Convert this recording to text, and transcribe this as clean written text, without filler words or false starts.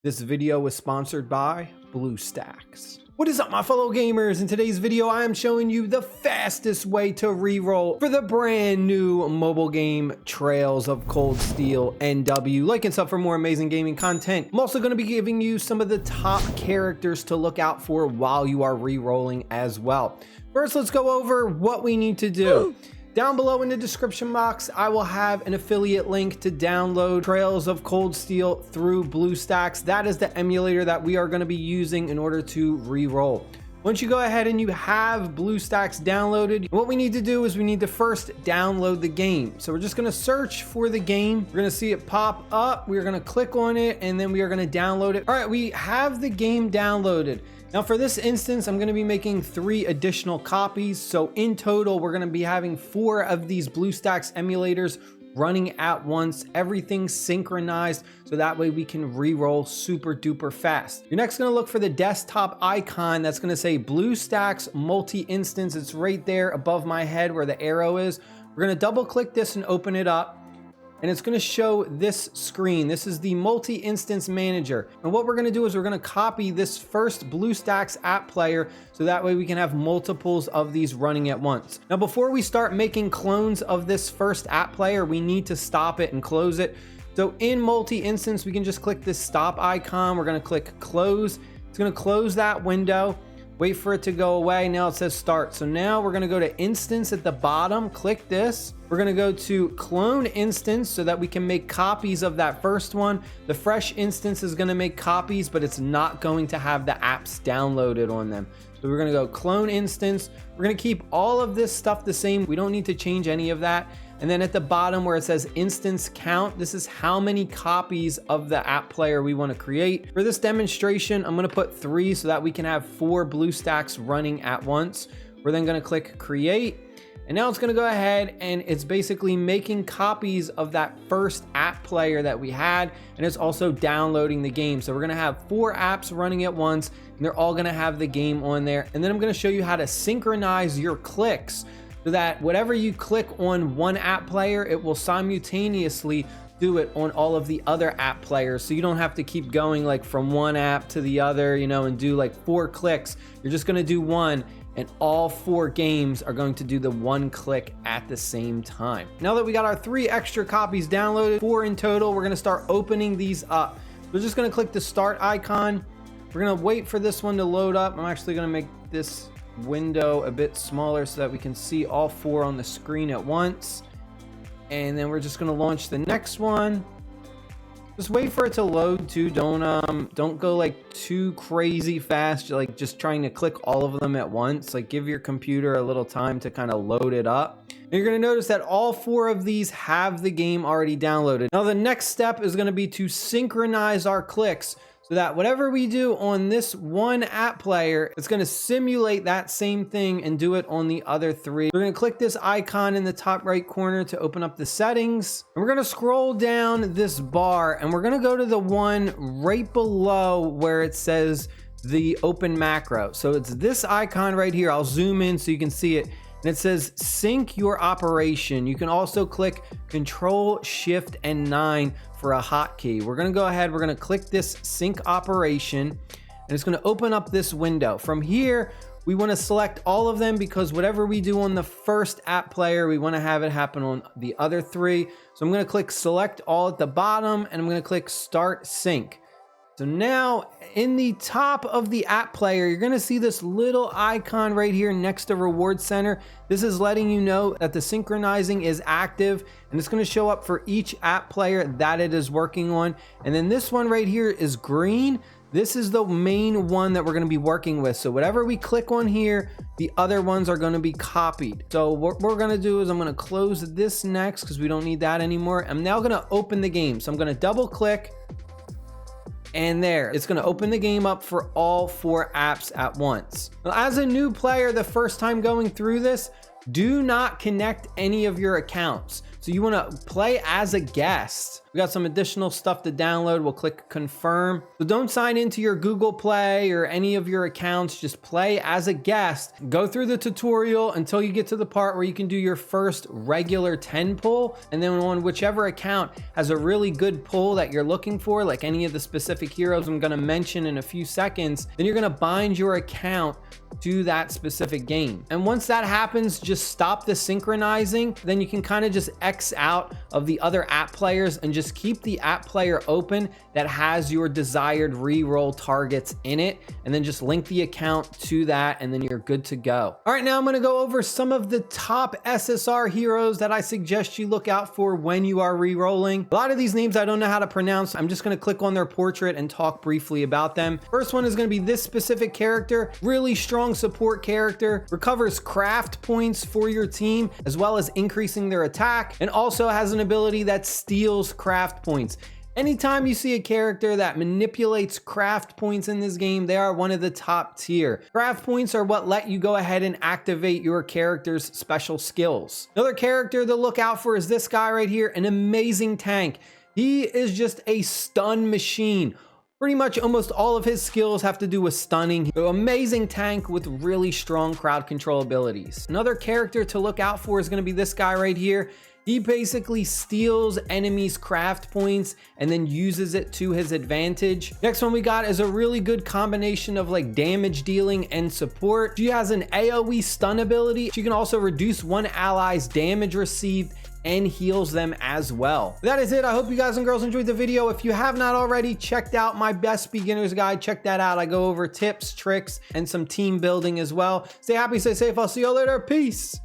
This video was sponsored by BlueStacks. What is up, my fellow gamers? In today's video, I am showing you the fastest way to reroll for the brand new mobile game Trails of Cold Steel NW. Like and sub for more amazing gaming content. I'm also going to be giving you some of the top characters to look out for while you are rerolling as well. First, let's go over what we need to do. Down below in the description box, I will have an affiliate link to download Trails of Cold Steel through BlueStacks. That is the emulator that we are going to be using in order to re-roll. Once you go ahead and you have BlueStacks downloaded, what we need to do is we need to first download the game. So we're just going to search for the game. We're going to see it pop up. We're going to click on it and then we are going to download it. All right, we have the game downloaded. Now for this instance, I'm going to be making 3 additional copies. So in total, we're going to be having 4 of these BlueStacks emulators running at once, everything synchronized, so that way we can re-roll super duper fast. You're next going to look for the desktop icon that's going to say BlueStacks multi-instance. It's right there above my head where the arrow is. We're going to double click this and open it up. And it's going to show this screen. This is the multi-instance manager. And what we're going to do is we're going to copy this first BlueStacks app player so that way we can have multiples of these running at once. Now, before we start making clones of this first app player, we need to stop it and close it. So in multi-instance, we can just click this stop icon. We're going to click close. It's going to close that window. Wait for it to go away. Now it says start. So now we're going to go to instance at the bottom. Click this. We're going to go to clone instance so that we can make copies of that first one. The fresh instance is going to make copies, but it's not going to have the apps downloaded on them. So we're going to go clone instance. We're going to keep all of this stuff the same. We don't need to change any of that. And then at the bottom where it says instance count, this is how many copies of the app player we want to create. For this demonstration, I'm going to put 3 so that we can have 4 BlueStacks running at once. We're then going to click create. And now it's going to go ahead and it's basically making copies of that first app player that we had. And it's also downloading the game. So we're going to have 4 apps running at once and they're all going to have the game on there. And then I'm going to show you how to synchronize your clicks so that whatever you click on one app player, it will simultaneously do it on all of the other app players. So you don't have to keep going like from one app to the other, you know, and do like 4 clicks. You're just going to do one. And all 4 games are going to do the 1 click at the same time. Now that we got our 3 extra copies downloaded, 4 in total, we're going to start opening these up. We're just going to click the start icon. We're going to wait for this one to load up. I'm actually going to make this window a bit smaller so that we can see all 4 on the screen at once. And then we're just going to launch the next one. Just wait for it to load too. Don't go like too crazy fast, like just trying to click all of them at once. Like give your computer a little time to kind of load it up. And you're going to notice that all 4 of these have the game already downloaded. Now the next step is going to be to synchronize our clicks so that whatever we do on this one app player, it's going to simulate that same thing and do it on the other 3. We're going to click this icon in the top right corner to open up the settings. And we're going to scroll down this bar and we're going to go to the one right below where it says the open macro. So it's this icon right here. I'll zoom in so you can see it. And it says sync your operation. You can also click Control, Shift, and 9 for a hotkey. We're gonna go ahead, we're gonna click this sync operation, and it's gonna open up this window. From here, we wanna select all of them because whatever we do on the first app player, we wanna have it happen on the other 3. So I'm gonna click select all at the bottom, and I'm gonna click start sync. So now in the top of the app player, you're going to see this little icon right here next to Reward Center. This is letting you know that the synchronizing is active and it's going to show up for each app player that it is working on. And then this one right here is green. This is the main one that we're going to be working with. So whatever we click on here, the other ones are going to be copied. So what we're going to do is I'm going to close this next because we don't need that anymore. I'm now going to open the game. So I'm going to double click. And there, it's going to open the game up for all 4 apps at once. Now, as a new player, the first time going through this, do not connect any of your accounts. So So you want to play as a guest. We got some additional stuff to download. We'll click confirm. So don't sign into your Google Play or any of your accounts. Just play as a guest. Go through the tutorial until you get to the part where you can do your first regular 10 pull. And then on whichever account has a really good pull that you're looking for, like any of the specific heroes I'm going to mention in a few seconds, then you're going to bind your account to that specific game. And once that happens, just stop the synchronizing. Then you can kind of just X out of the other app players and just keep the app player open that has your desired reroll targets in it, and then just link the account to that, and then you're good to go. All right, now I'm going to go over some of the top SSR heroes that I suggest you look out for when you are rerolling. A lot of these names I don't know how to pronounce. I'm just going to click on their portrait and talk briefly about them. First one is going to be this specific character, really strong support character, recovers craft points for your team as well as increasing their attack, and also has an ability that steals craft points. Anytime you see a character that manipulates craft points in this game, they are one of the top tier. Craft points are what let you go ahead and activate your character's special skills. Another character to look out for is this guy right here, an amazing tank. He is just a stun machine. Pretty much almost all of his skills have to do with stunning. So amazing tank with really strong crowd control abilities. Another character to look out for is going to be this guy right here. He basically steals enemies' craft points and then uses it to his advantage. Next one we got is a really good combination of like damage dealing and support. She has an AoE stun ability. She can also reduce one ally's damage received and heals them as well. That is it. I hope you guys and girls enjoyed the video. If you have not already checked out my best beginner's guide, check that out. I go over tips, tricks, and some team building as well. Stay happy, stay safe. I'll see you all later. Peace.